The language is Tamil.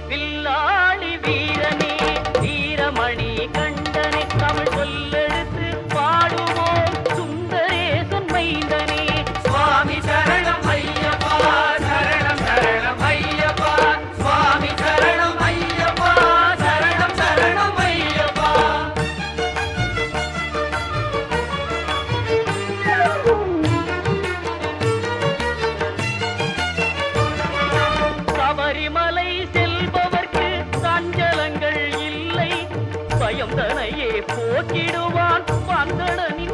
வில்லாளி வீரனே வீரமணி கண்டனே தமிழ் சொல்லெடுத்து பாடுவோம் சுந்தரேசன் மைந்தனே சுவாமி சரணம் ஐயப்பா சரணம் சரணம் ஐயப்பா சுவாமி சரணம் ஐயப்பா சரணம் சரணம் ஐயப்பா சபரிமலை செல்பவர்க்கு சஞ்சலங்கள் இல்லை பயம் தனையே போக்கிடுவான் வந்தடனி